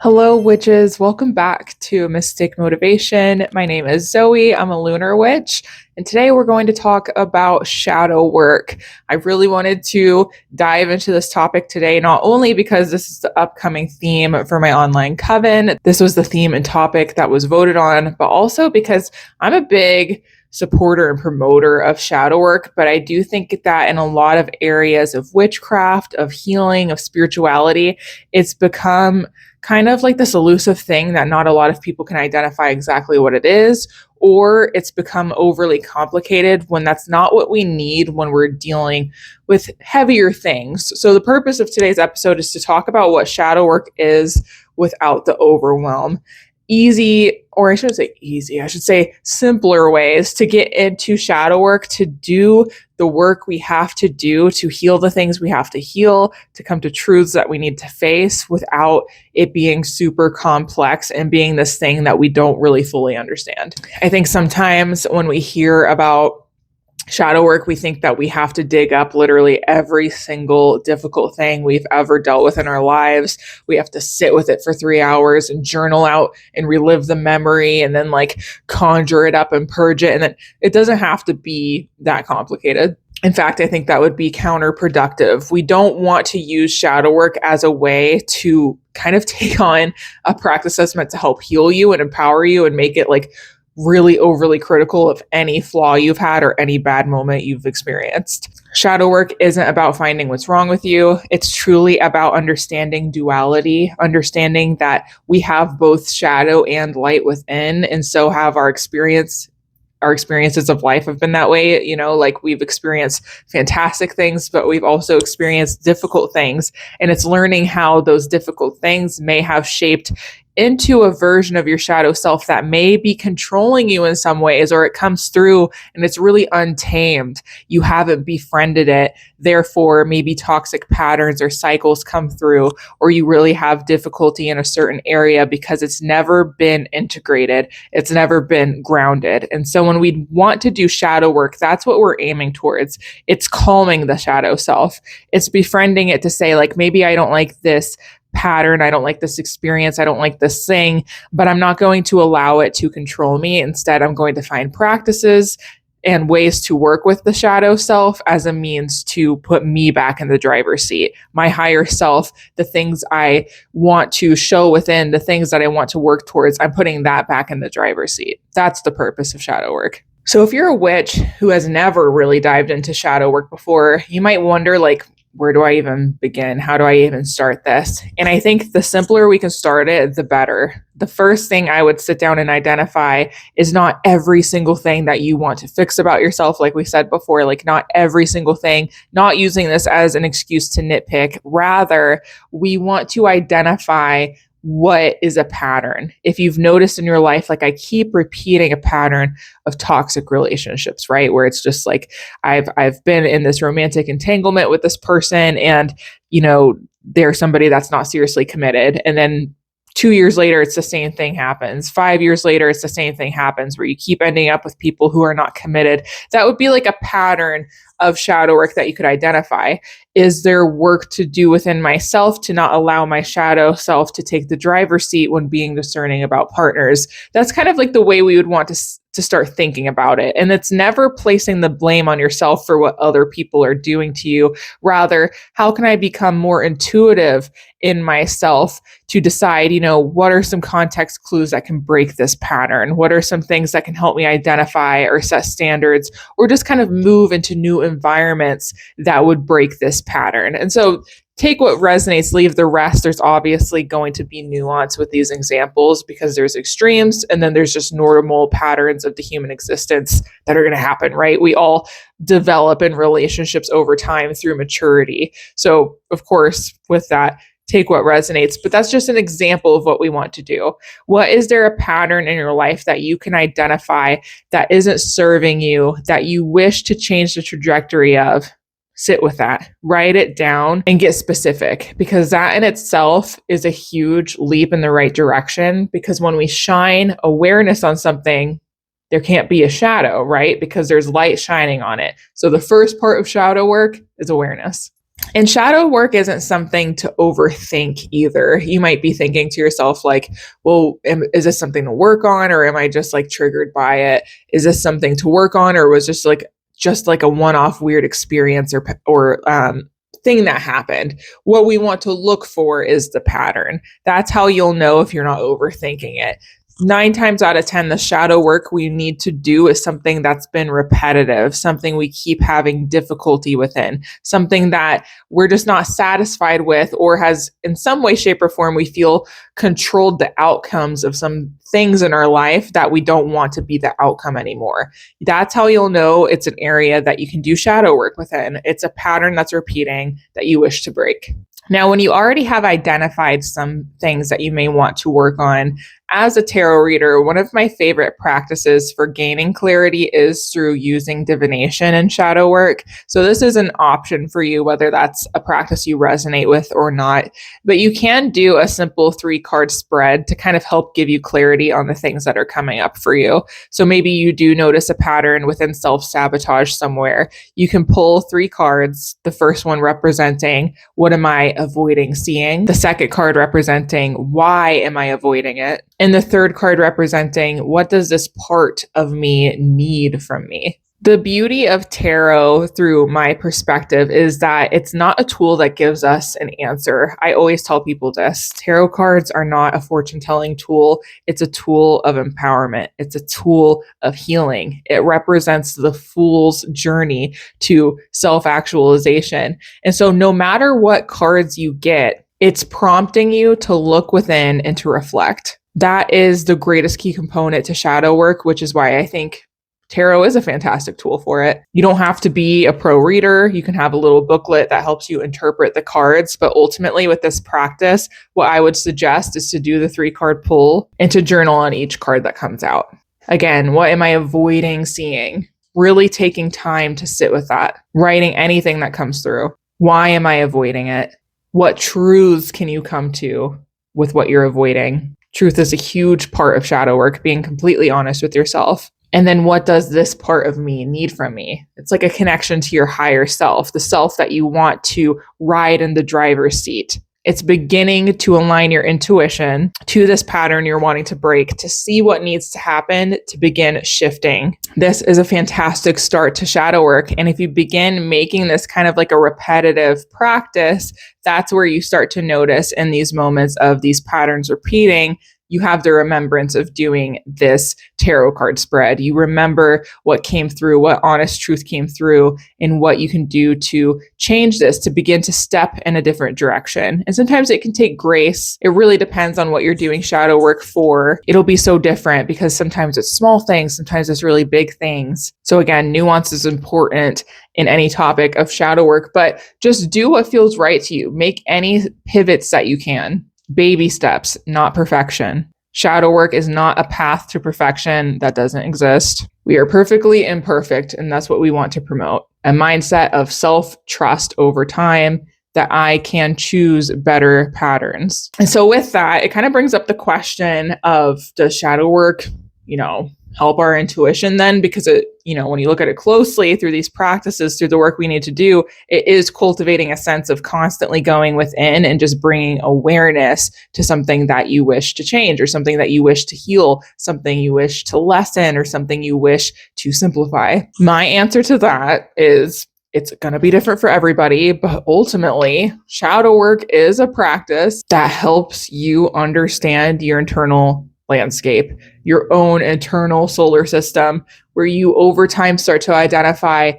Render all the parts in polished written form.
Hello, witches. Welcome back to Mystic Motivation. My name is Zoe. I'm a lunar witch, and today we're going to talk about shadow work. I really wanted to dive into this topic today, not only because this is the upcoming theme for my online coven, this was the theme and topic that was voted on, but also because I'm a big supporter and promoter of shadow work, but I do think that in a lot of areas of witchcraft, of healing, of spirituality, it's become kind of like this elusive thing that not a lot of people can identify exactly what it is, or it's become overly complicated when that's not what we need when we're dealing with heavier things. So the purpose of today's episode is to talk about what shadow work is without the overwhelm. Easy, or I shouldn't say easy, I should say simpler ways to get into shadow work, to do the work we have to do, to heal the things we have to heal, to come to truths that we need to face without it being super complex and being this thing that we don't really fully understand. I think sometimes when we hear about shadow work, we think that we have to dig up literally every single difficult thing we've ever dealt with in our lives. We have to sit with it for 3 hours and journal out and relive the memory and then like conjure it up and purge it. And then it doesn't have to be that complicated. In fact, I think that would be counterproductive. We don't want to use shadow work as a way to kind of take on a practice that's meant to help heal you and empower you and make it like really overly critical of any flaw you've had or any bad moment you've experienced. Shadow work isn't about finding what's wrong with you. It's truly about understanding duality, understanding that we have both shadow and light within, and so have our experiences of life have been that way. You know, like we've experienced fantastic things, but we've also experienced difficult things. And it's learning how those difficult things may have shaped into a version of your shadow self that may be controlling you in some ways, or it comes through and it's really untamed. You haven't befriended it. Therefore, maybe toxic patterns or cycles come through, or you really have difficulty in a certain area because it's never been integrated. It's never been grounded. And so when we want to do shadow work, that's what we're aiming towards. It's calming the shadow self. It's befriending it to say, like, maybe I don't like this pattern, I don't like this experience, I don't like this thing, but I'm not going to allow it to control me. Instead, I'm going to find practices and ways to work with the shadow self as a means to put me back in the driver's seat. My higher self, the things I want to show within, the things that I want to work towards, I'm putting that back in the driver's seat. That's the purpose of shadow work. So if you're a witch who has never really dived into shadow work before, you might wonder, like, where do I even begin? How do I even start this? And I think the simpler we can start it, the better. The first thing I would sit down and identify is not every single thing that you want to fix about yourself. Like we said before, like not every single thing, not using this as an excuse to nitpick. Rather, we want to identify what is a pattern. If you've noticed in your life, like I keep repeating a pattern of toxic relationships, right? Where it's just like, I've been in this romantic entanglement with this person and, you know, they're somebody that's not seriously committed. And then 2 years later, it's the same thing happens. 5 years later, it's the same thing happens where you keep ending up with people who are not committed. That would be like a pattern of shadow work that you could identify. Is there work to do within myself to not allow my shadow self to take the driver's seat when being discerning about partners? That's kind of like the way we would want to start thinking about it. And it's never placing the blame on yourself for what other people are doing to you. Rather, how can I become more intuitive in myself to decide, you know, what are some context clues that can break this pattern? What are some things that can help me identify or set standards or just kind of move into new environments that would break this pattern? And so take what resonates, leave the rest. There's obviously going to be nuance with these examples because there's extremes and then there's just normal patterns of the human existence that are going to happen, right? We all develop in relationships over time through maturity. So of course, with that, take what resonates, but that's just an example of what we want to do. What is there a pattern in your life that you can identify that isn't serving you, that you wish to change the trajectory of? Sit with that, write it down and get specific, because that in itself is a huge leap in the right direction. Because when we shine awareness on something, there can't be a shadow, right? Because there's light shining on it. So the first part of shadow work is awareness. And shadow work isn't something to overthink either. You might be thinking to yourself, like, well, is this something to work on, or am I just like triggered by it? Is this something to work on, or was just like a one-off weird experience or thing that happened? What we want to look for is the pattern. That's how you'll know if you're not overthinking it. 9 times out of 10, the shadow work we need to do is something that's been repetitive, something we keep having difficulty within, something that we're just not satisfied with, or has in some way, shape, or form, we feel controlled the outcomes of some things in our life that we don't want to be the outcome anymore. That's how you'll know it's an area that you can do shadow work within. It's a pattern that's repeating that you wish to break. Now, when you already have identified some things that you may want to work on, as a tarot reader, one of my favorite practices for gaining clarity is through using divination and shadow work. So this is an option for you, whether that's a practice you resonate with or not. But you can do a simple 3-card spread to kind of help give you clarity on the things that are coming up for you. So maybe you do notice a pattern within self-sabotage somewhere. You can pull 3 cards, the first one representing what am I avoiding seeing, the second card representing why am I avoiding it, and the third card representing what does this part of me need from me. The beauty of tarot, through my perspective, is that it's not a tool that gives us an answer. I always tell people this: tarot cards are not a fortune telling tool. It's a tool of empowerment. It's a tool of healing. It represents the fool's journey to self-actualization. And so no matter what cards you get, it's prompting you to look within and to reflect. That is the greatest key component to shadow work, which is why I think tarot is a fantastic tool for it. You don't have to be a pro reader. You can have a little booklet that helps you interpret the cards. But ultimately, with this practice, what I would suggest is to do the 3-card pull and to journal on each card that comes out. Again, what am I avoiding seeing? Really taking time to sit with that, writing anything that comes through. Why am I avoiding it? What truths can you come to with what you're avoiding? Truth is a huge part of shadow work, being completely honest with yourself. And then what does this part of me need from me? It's like a connection to your higher self, the self that you want to ride in the driver's seat. It's beginning to align your intuition to this pattern you're wanting to break, to see what needs to happen to begin shifting. This is a fantastic start to shadow work. And if you begin making this kind of like a repetitive practice, that's where you start to notice in these moments of these patterns repeating, you have the remembrance of doing this tarot card spread. You remember what came through, what honest truth came through, and what you can do to change this, to begin to step in a different direction. And sometimes it can take grace. It really depends on what you're doing shadow work for. It'll be so different because sometimes it's small things, sometimes it's really big things. So again, nuance is important in any topic of shadow work, but just do what feels right to you. Make any pivots that you can. Baby steps, not perfection. Shadow work is not a path to perfection that doesn't exist. We are perfectly imperfect, and that's what we want to promote. A mindset of self-trust over time, that I can choose better patterns. And so with that, it kind of brings up the question of, does shadow work, help our intuition then? Because it, when you look at it closely through these practices, through the work we need to do, it is cultivating a sense of constantly going within and just bringing awareness to something that you wish to change, or something that you wish to heal, something you wish to lessen, or something you wish to simplify. My answer to that is, it's going to be different for everybody, but ultimately, shadow work is a practice that helps you understand your internal landscape, your own internal solar system, where you over time start to identify,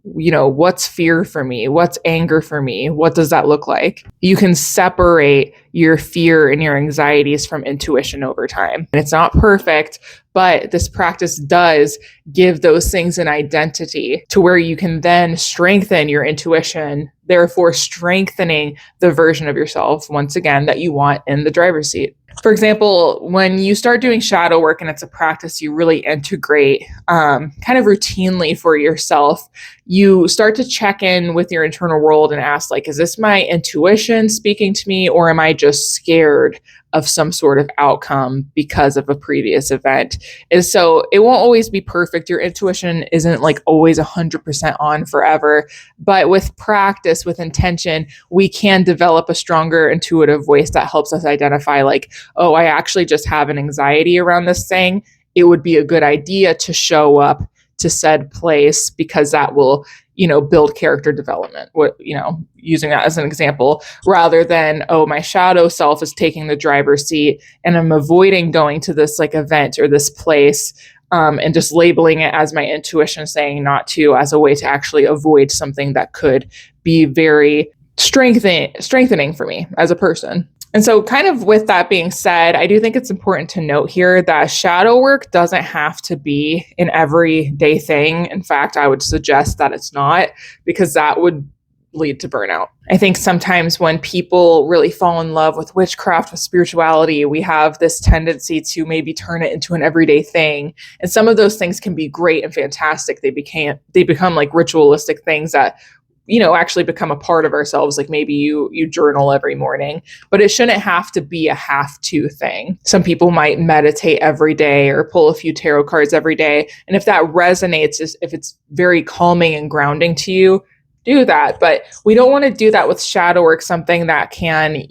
what's fear for me? What's anger for me? What does that look like? You can separate your fear and your anxieties from intuition over time. And it's not perfect, but this practice does give those things an identity to where you can then strengthen your intuition, therefore strengthening the version of yourself, once again, that you want in the driver's seat. For example, when you start doing shadow work and it's a practice you really integrate kind of routinely for yourself, you start to check in with your internal world and ask, like, is this my intuition speaking to me, or am I just scared of some sort of outcome because of a previous event? And so it won't always be perfect. Your intuition isn't like always 100% on forever, but with practice, with intention, we can develop a stronger intuitive voice that helps us identify, like, oh, I actually just have an anxiety around this thing. It would be a good idea to show up to said place because that will, build character development. Using that as an example, rather than, oh, my shadow self is taking the driver's seat and I'm avoiding going to this like event or this place, and just labeling it as my intuition saying not to, as a way to actually avoid something that could be very strengthening for me as a person. And so kind of with that being said, I do think it's important to note here that shadow work doesn't have to be an everyday thing. In fact, I would suggest that it's not, because that would lead to burnout. I think sometimes when people really fall in love with witchcraft, with spirituality, we have this tendency to maybe turn it into an everyday thing. And some of those things can be great and fantastic. They become like ritualistic things that actually become a part of ourselves. Like maybe you journal every morning, but it shouldn't have to be a have to thing. Some people might meditate every day or pull a few tarot cards every day. And if that resonates, if it's very calming and grounding to you, do that. But we don't want to do that with shadow work, something that can,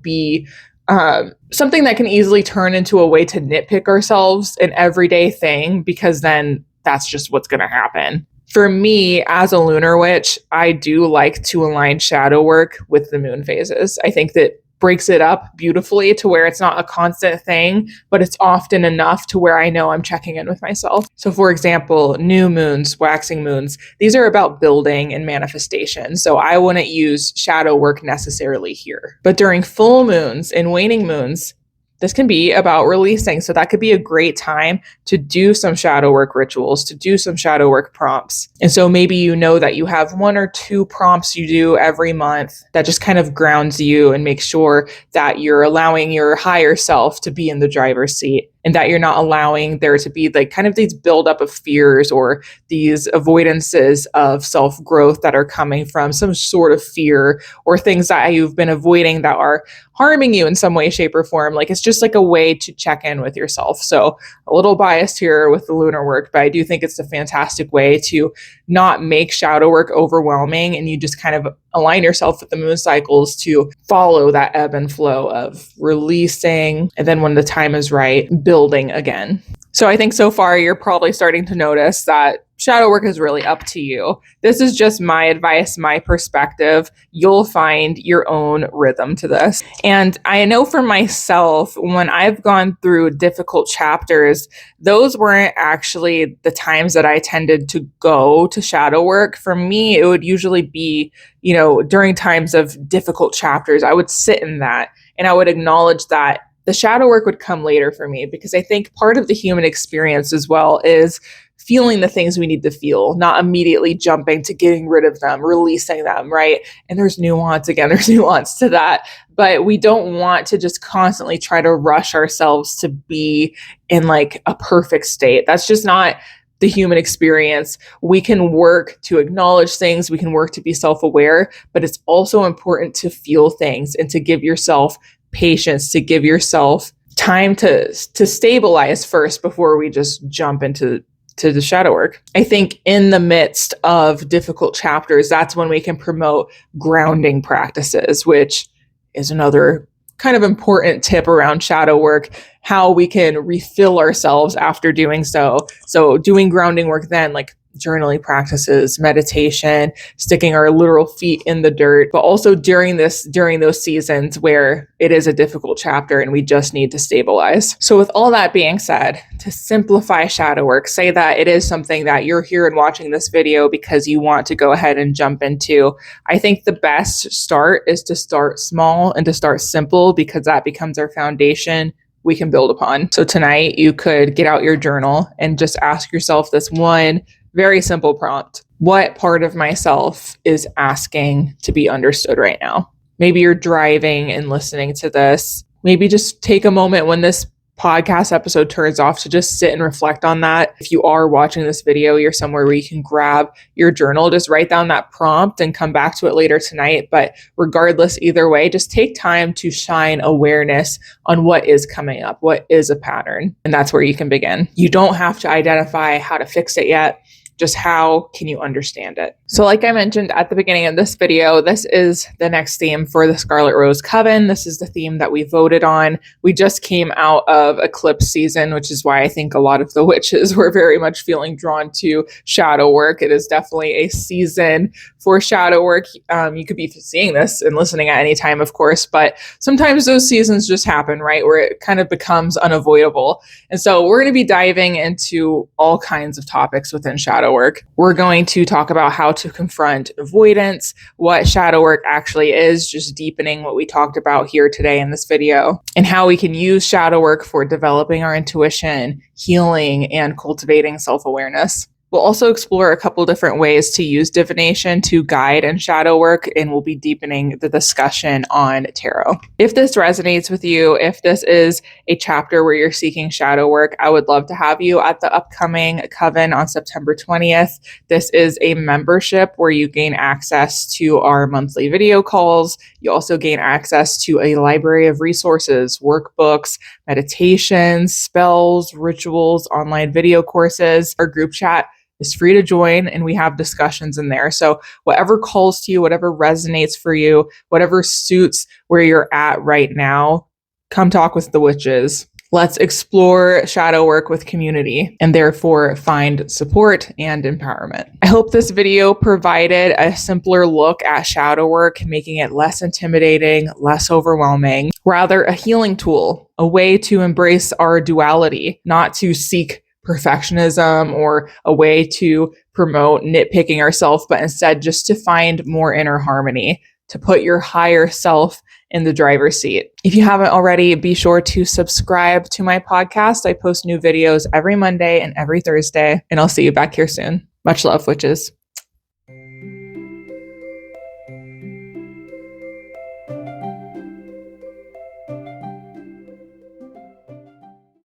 be something that can easily turn into a way to nitpick ourselves, an everyday thing, because then that's just what's going to happen. For me, as a lunar witch, I do like to align shadow work with the moon phases. I think that breaks it up beautifully to where it's not a constant thing, but it's often enough to where I know I'm checking in with myself. So for example, new moons, waxing moons, these are about building and manifestation. So I wouldn't use shadow work necessarily here. But during full moons and waning moons, this can be about releasing. So that could be a great time to do some shadow work rituals, to do some shadow work prompts. And so maybe you know that you have 1 or 2 prompts you do every month that just kind of grounds you and makes sure that you're allowing your higher self to be in the driver's seat, and that you're not allowing there to be like kind of these buildup of fears or these avoidances of self-growth that are coming from some sort of fear or things that you've been avoiding that are harming you in some way, shape, or form. Like it's just like a way to check in with yourself. So a little biased here with the lunar work, but I do think it's a fantastic way to not make shadow work overwhelming, and you just kind of align yourself with the moon cycles to follow that ebb and flow of releasing, and then when the time is right, building again. So I think so far you're probably starting to notice that shadow work is really up to you. This is just my advice, my perspective. You'll find your own rhythm to this. And I know for myself, when I've gone through difficult chapters, those weren't actually the times that I tended to go to shadow work. For me, it would usually be, during times of difficult chapters, I would sit in that and I would acknowledge that the shadow work would come later for me, because I think part of the human experience as well is feeling the things we need to feel, not immediately jumping to getting rid of them, releasing them, right? And there's nuance to that. But we don't want to just constantly try to rush ourselves to be in like a perfect state. That's just not the human experience. We can work to acknowledge things, we can work to be self-aware, but it's also important to feel things and to give yourself patience, to give yourself time to stabilize first before we just jump into the shadow work. I think in the midst of difficult chapters, that's when we can promote grounding practices, which is another kind of important tip around shadow work, how we can refill ourselves after doing so. So doing grounding work then, like journaling practices, meditation, sticking our literal feet in the dirt, but also during those seasons where it is a difficult chapter and we just need to stabilize. So with all that being said, to simplify shadow work, say that it is something that you're here and watching this video because you want to go ahead and jump into. I think the best start is to start small and to start simple, because that becomes our foundation we can build upon. So tonight you could get out your journal and just ask yourself this one very simple prompt. What part of myself is asking to be understood right now? Maybe you're driving and listening to this. Maybe just take a moment when this podcast episode turns off to just sit and reflect on that. If you are watching this video, you're somewhere where you can grab your journal, just write down that prompt and come back to it later tonight. But regardless, either way, just take time to shine awareness on what is coming up, what is a pattern. And that's where you can begin. You don't have to identify how to fix it yet. Just how can you understand it? So like I mentioned at the beginning of this video, this is the next theme for the Scarlet Rose Coven. This is the theme that we voted on. We just came out of eclipse season, which is why I think a lot of the witches were very much feeling drawn to shadow work. It is definitely a season for shadow work. You could be seeing this and listening at any time, of course, but sometimes those seasons just happen, right? Where it kind of becomes unavoidable. And so we're going to be diving into all kinds of topics within shadow work. We're going to talk about how to confront avoidance, what shadow work actually is, just deepening what we talked about here today in this video, and how we can use shadow work for developing our intuition, healing, and cultivating self-awareness. We'll also explore a couple different ways to use divination to guide in shadow work, and we'll be deepening the discussion on tarot. If this resonates with you, if this is a chapter where you're seeking shadow work, I would love to have you at the upcoming Coven on September 20th. This is a membership where you gain access to our monthly video calls. You also gain access to a library of resources, workbooks, meditations, spells, rituals, online video courses. Our group chat is free to join, and we have discussions in there. So whatever calls to you, whatever resonates for you, whatever suits where you're at right now, come talk with the witches. Let's explore shadow work with community and therefore find support and empowerment. I hope this video provided a simpler look at shadow work, making it less intimidating, less overwhelming, rather a healing tool, a way to embrace our duality, not to seek perfectionism or a way to promote nitpicking ourselves, but instead just to find more inner harmony, to put your higher self in the driver's seat. If you haven't already, be sure to subscribe to my podcast. I post new videos every Monday and every Thursday, and I'll see you back here soon. Much love, witches.